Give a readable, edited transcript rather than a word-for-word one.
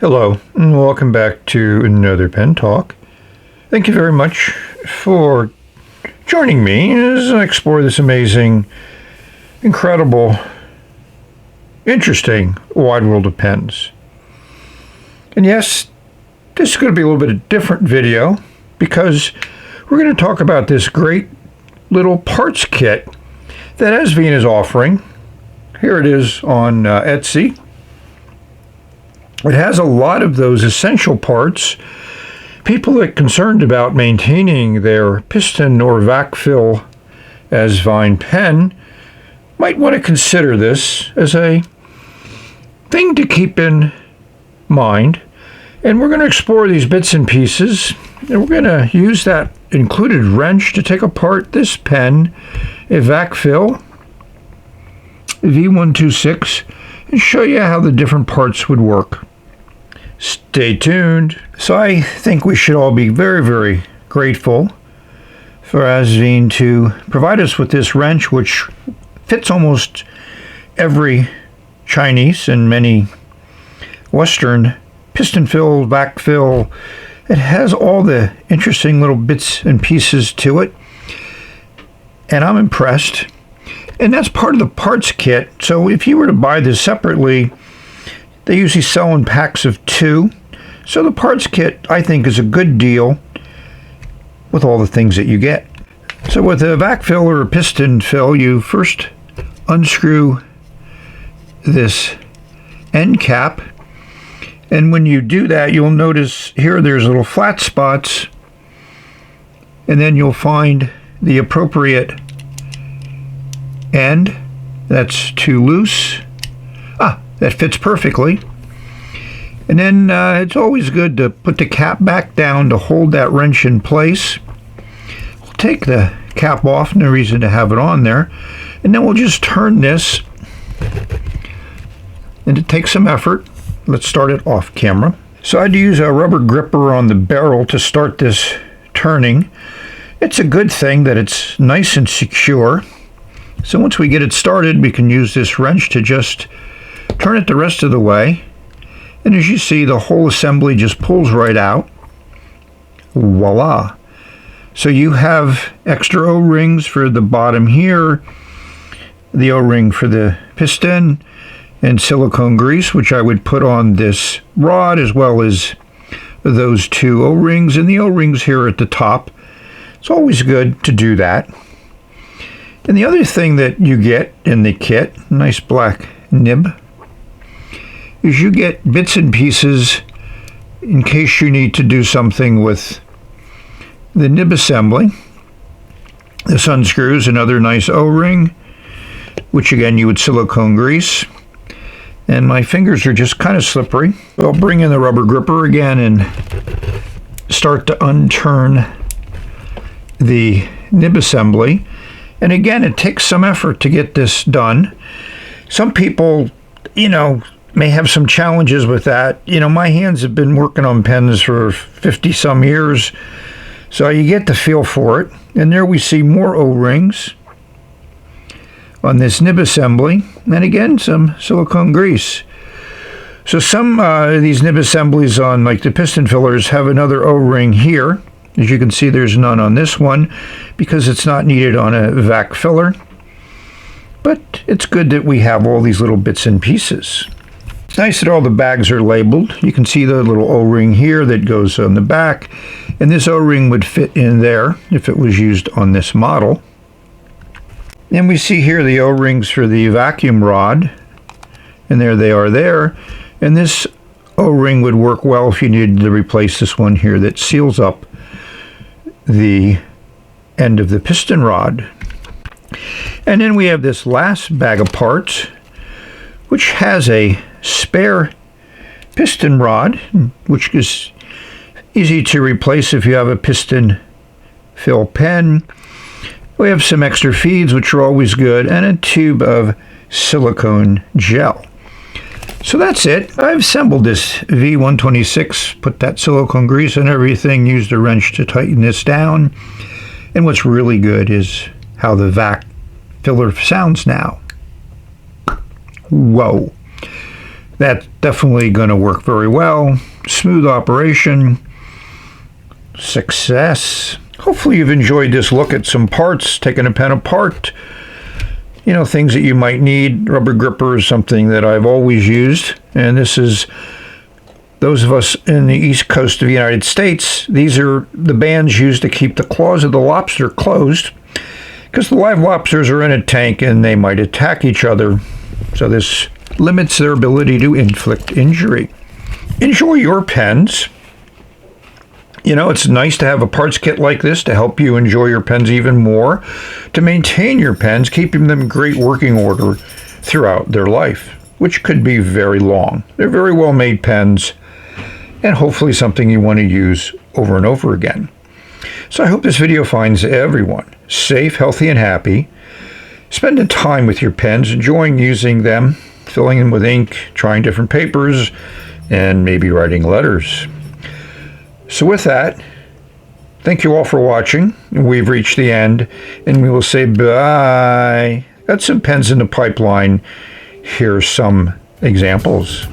Hello, and welcome back to another Pen Talk. Thank you very much for joining me as I explore this amazing, incredible, interesting wide world of pens. And yes, this is going to be a little bit of a different video because we're going to talk about this great little parts kit that Asvine is offering. Here it is on Etsy. It has a lot of those essential parts. People that are concerned about maintaining their piston or vac fill Asvine pen might want to consider this as a thing to keep in mind. And we're going to explore these bits and pieces, and we're going to use that included wrench to take apart this pen, a vac fill V126, and show you how the different parts would work. Stay tuned. So I think we should all be very, very grateful for Asvine to provide us with this wrench, which fits almost every Chinese and many Western piston fill, vac fill. It has all the interesting little bits and pieces to it, and I'm impressed. And that's part of the parts kit. So if you were to buy this separately, they usually sell in packs of 2. So the parts kit, I think, is a good deal with all the things that you get. So with a vac fill or a piston fill, you first unscrew this end cap. And when you do that, you'll notice here there's little flat spots. And then you'll find the appropriate end that's too loose. That fits perfectly. And then it's always good to put the cap back down to hold that wrench in place. We'll take the cap off, no reason to have it on there. And then we'll just turn this. And it takes some effort. Let's start it off camera. So I'd use a rubber gripper on the barrel to start this turning. It's a good thing that it's nice and secure. So once we get it started, we can use this wrench to just turn it the rest of the way. And as you see, the whole assembly just pulls right out. Voila. So you have extra O-rings for the bottom here, the O-ring for the piston, and silicone grease, which I would put on this rod, as well as those 2 O-rings, and the O-rings here at the top. It's always good to do that. And the other thing that you get in the kit, nice black nib, is you get bits and pieces in case you need to do something with the nib assembly. This unscrews another nice O-ring, which again you would silicone grease. And my fingers are just kind of slippery. I'll bring in the rubber gripper again and start to unturn the nib assembly. And again, it takes some effort to get this done. Some people, may have some challenges with that. My hands have been working on pens for 50 some years, so you get the feel for it. And there we see more O-rings on this nib assembly, and again some silicone grease. So some of these nib assemblies on like the piston fillers have another O-ring here. As you can see, there's none on this one because it's not needed on a vac filler. But it's good that we have all these little bits and pieces. It's nice that all the bags are labeled. You can see the little O-ring here that goes on the back, and this O-ring would fit in there if it was used on this model. And we see here the O-rings for the vacuum rod, and there they are there. And this O-ring would work well if you needed to replace this one here that seals up the end of the piston rod. And then we have this last bag of parts, which has a spare piston rod, which is easy to replace if you have a piston fill pen. We have some extra feeds, which are always good, and a tube of silicone gel. So that's it. I've assembled this V126, put that silicone grease and everything, used a wrench to tighten this down. And what's really good is how the vac filler sounds now. Whoa. That's definitely going to work very well. Smooth operation. Success. Hopefully you've enjoyed this look at some parts, taking a pen apart. You know, things that you might need. Rubber gripper is something that I've always used, and this is those of us in the east coast of the United States. These are the bands used to keep the claws of the lobster closed, because the live lobsters are in a tank and they might attack each other. So this limits their ability to inflict injury. Enjoy your pens. You know, it's nice to have a parts kit like this to help you enjoy your pens even more, to maintain your pens, keeping them in great working order throughout their life, which could be very long. They're very well made pens, and hopefully something you want to use over and over again. So I hope this video finds everyone safe, healthy, and happy, spending time with your pens, enjoying using them, filling them with ink, trying different papers, and maybe writing letters. So with that, thank you all for watching. We've reached the end, and we will say bye. Got some pens in the pipeline. Here's some examples.